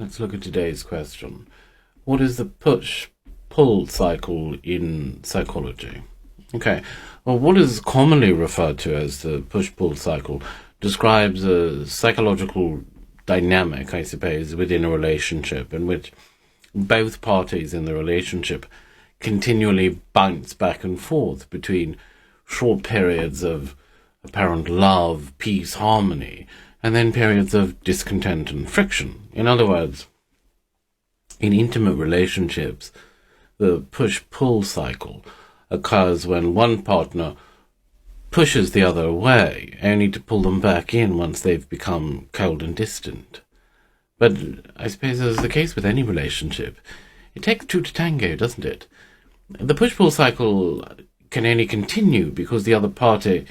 Let's look at today's question. What is the push-pull cycle in psychology? Okay, well, what is commonly referred to as the push-pull cycle describes a psychological dynamic, I suppose, within a relationship in which both parties in the relationship continually bounce back and forth between short periods of apparent love, peace, harmony, and then periods of discontent and friction. In other words, in intimate relationships, the push-pull cycle occurs when one partner pushes the other away, only to pull them back in once they've become cold and distant. But I suppose, as the case with any relationship, it takes two to tango, doesn't it? The push-pull cycle can only continue because the other party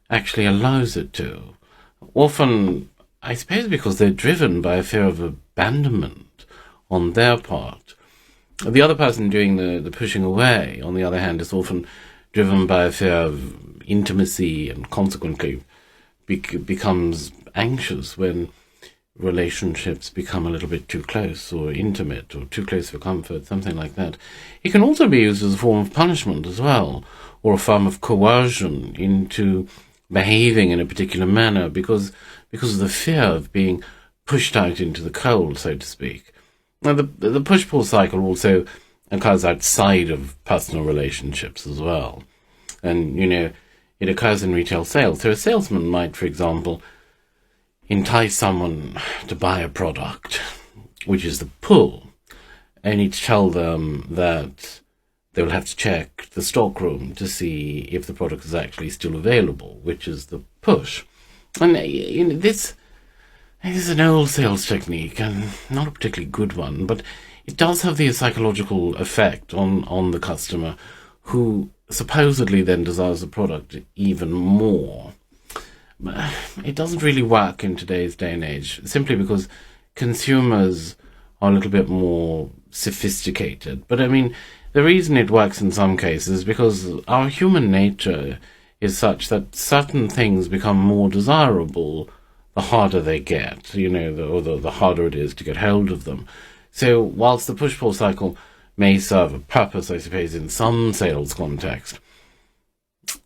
actually allows it to. Often, I suppose because they're driven by a fear of abandonment on their part. The other person doing the pushing away, on the other hand, is often driven by a fear of intimacy and consequently becomes anxious when relationships become a little bit too close or intimate or too close for comfort, something like that. It can also be used as a form of punishment as well, or a form of coercion into behaving in a particular manner because of the fear of being pushed out into the cold, so to speak. Now, the push-pull cycle also occurs outside of personal relationships as well. And, it occurs in retail sales. So a salesman might, for example, entice someone to buy a product, which is the pull, only to tell them that they will have to check the stockroom to see if the product is actually still available, which is the push. And this is an old sales technique, and not a particularly good one, but it does have the psychological effect on the customer, who supposedly then desires the product even more. It doesn't really work in today's day and age, simply because consumers are a little bit more sophisticated. But the reason it works in some cases is because our human nature is such that certain things become more desirable the harder they get, the harder it is to get hold of them. So whilst the push-pull cycle may serve a purpose, I suppose, in some sales context,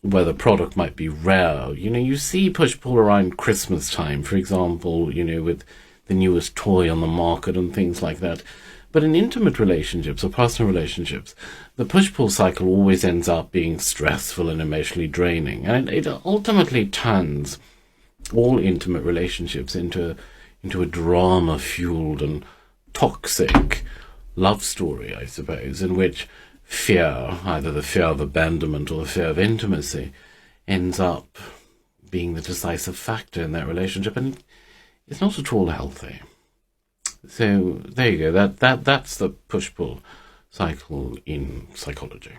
where the product might be rare, you see push-pull around Christmas time, for example, with the newest toy on the market and things like that. But in intimate relationships or personal relationships, the push-pull cycle always ends up being stressful and emotionally draining. And it ultimately turns all intimate relationships into a drama-fueled and toxic love story, I suppose, in which fear, either the fear of abandonment or the fear of intimacy, ends up being the decisive factor in that relationship. And it's not at all healthy. So there you go. That's the push-pull cycle in psychology.